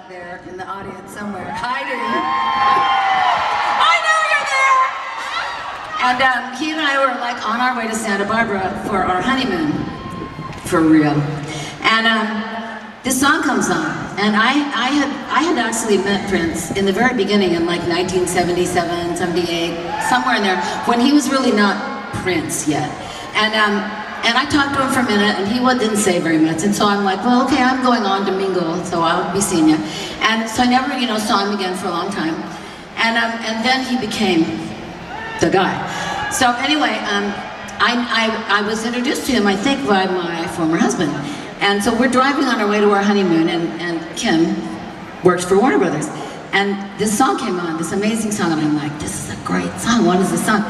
out there in the audience somewhere, hiding. I know you're there! And he and I were like on our way to Santa Barbara for our honeymoon, for real. And this song comes on, and I had actually met Prince in the very beginning in like 1977, 78, somewhere in there, when he was really not Prince yet. And I talked to him for a minute, and he didn't say very much. And so I'm like, well, okay, I'm going on to mingle, so I'll be seeing you. And so I never, saw him again for a long time. And then he became the guy. So anyway, I was introduced to him, I think, by my former husband. And so we're driving on our way to our honeymoon, and Kim works for Warner Brothers. And this song came on, this amazing song, and I'm like, this is a great song, what is this song?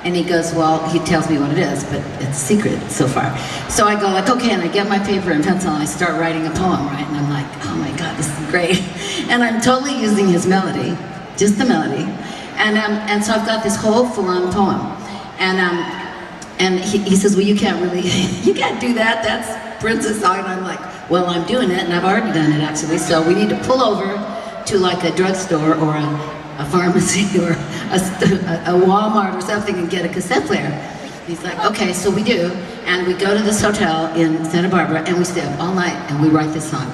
And he goes, well, he tells me what it is, but it's a secret so far. So I go like, okay, and I get my paper and pencil and I start writing a poem, right? And I'm like, oh my God, this is great. And I'm totally using his melody, just the melody. And so I've got this whole full-on poem. And he says, well, you can't do that, that's Prince's song. And I'm like, well, I'm doing it, and I've already done it actually, so we need to pull over to like a drugstore or a pharmacy or a Walmart or something and get a cassette player. He's like, okay, so we do, and we go to this hotel in Santa Barbara and we stay up all night and we write this song.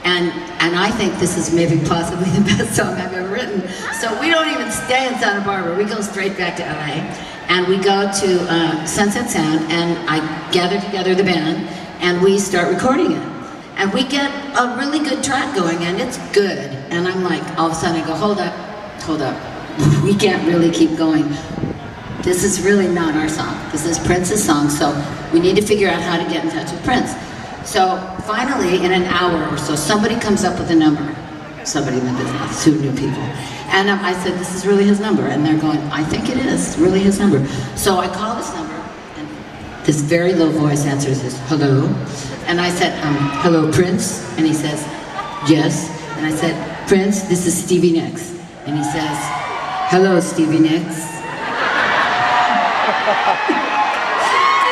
And I think this is maybe possibly the best song I've ever written. So we don't even stay in Santa Barbara, we go straight back to LA, and we go to Sunset Sound, and I gather together the band and we start recording it. And we get a really good track going, and it's good. And I'm like, all of a sudden I go, hold up. We can't really keep going. This is really not our song. This is Prince's song, so we need to figure out how to get in touch with Prince. So finally, in an hour or so, somebody comes up with a number. Somebody in the business, 2 new people. And I said, this is really his number. And they're going, I think it is really his number. So I call this number, and this very low voice answers this, hello. And I said, hello, Prince? And he says, yes. And I said, Prince, this is Stevie Nicks. And he says, hello, Stevie Nicks. And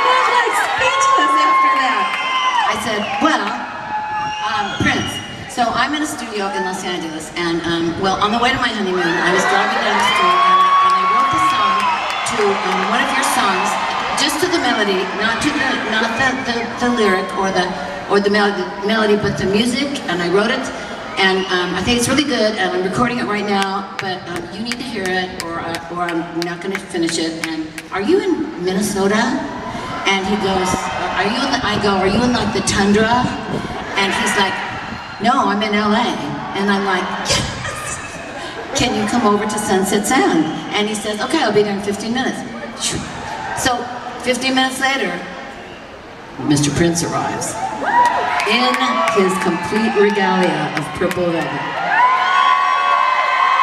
I'm like speechless after that. I said, well, Prince. So I'm in a studio in Los Angeles, and well, on the way to my honeymoon, I was driving down the street, and I wrote the song to one of your songs, just to the melody, not the lyric or the melody, but the music, and I wrote it. And I think it's really good, and I'm recording it right now, but you need to hear it, or I'm not going to finish it. And are you in Minnesota? And he goes, are you in like the tundra? And he's like, no, I'm in LA. And I'm like, yes! Can you come over to Sunset Sound? And he says, okay, I'll be there in 15 minutes. So 15 minutes later, Mr. Prince arrives in his complete regalia of purple velvet.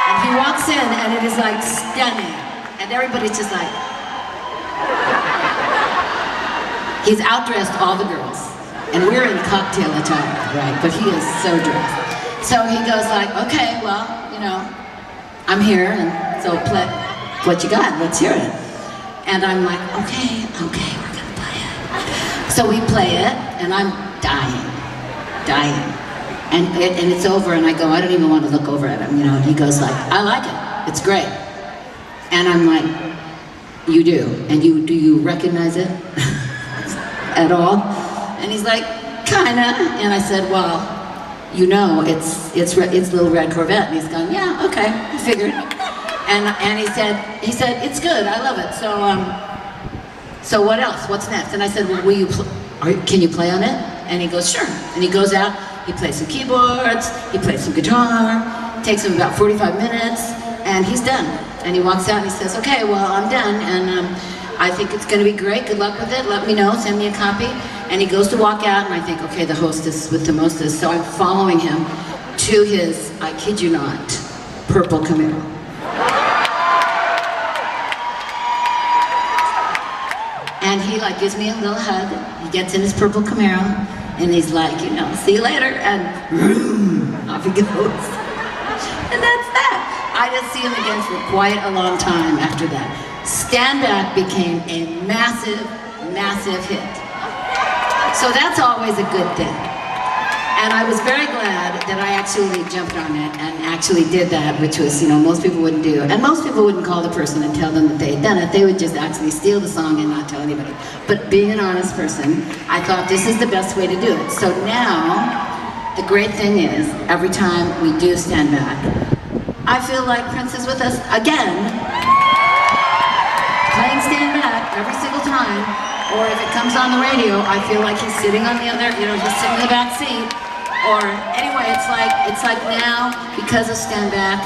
And he walks in, and it is like stunning. And everybody's just like, he's outdressed all the girls. And we're in cocktail attire, right? But he is so dressed. So he goes like, okay, well, I'm here, and so play what you got, let's hear it. And I'm like, okay, we're gonna play it. So we play it, and I'm dying. And it's over, and I go, I don't even want to look over at him, and he goes like, I like it, it's great. And I'm like, you do? And do you recognize it at all? And he's like, kinda. And I said, well, it's Little Red Corvette. And he's gone, yeah, okay, I figured. And he said, it's good, I love it. So what else? What's next? And I said, well, can you play on it? And he goes, sure. And he goes out, he plays some keyboards, he plays some guitar, takes him about 45 minutes, and he's done. And he walks out and he says, okay, well, I'm done, and I think it's gonna be great, good luck with it, let me know, send me a copy. And he goes to walk out, and I think, okay, the hostess with the mostest, so I'm following him to his, I kid you not, purple Camaro. And he like gives me a little hug, he gets in his purple Camaro, and he's like, see you later, and off he goes. And that's that. I didn't see him again for quite a long time after that. Stand Back became a massive, massive hit. So that's always a good thing. And I was very glad that I actually jumped on it and actually did that, which was, you know, most people wouldn't do. And most people wouldn't call the person and tell them that they had done it. They would just actually steal the song and not tell anybody. But being an honest person, I thought this is the best way to do it. So now, the great thing is, every time we do Stand Back, I feel like Prince is with us again, playing Stand Back every single time. Or if it comes on the radio, I feel like he's sitting on the other, you know, he's sitting in the back seat. Or anyway, it's like now, because of Stand Back,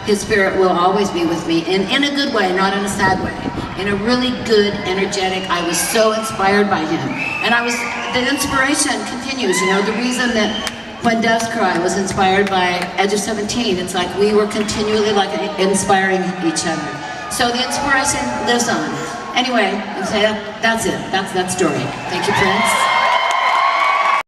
his spirit will always be with me in a good way, not in a sad way. In a really good, energetic, I was so inspired by him. And the inspiration continues, you know, the reason that When Doves Cry was inspired by Edge of 17, it's like we were continually like inspiring each other. So the inspiration lives on. Anyway, that's it. That's that story. Thank you, Prince.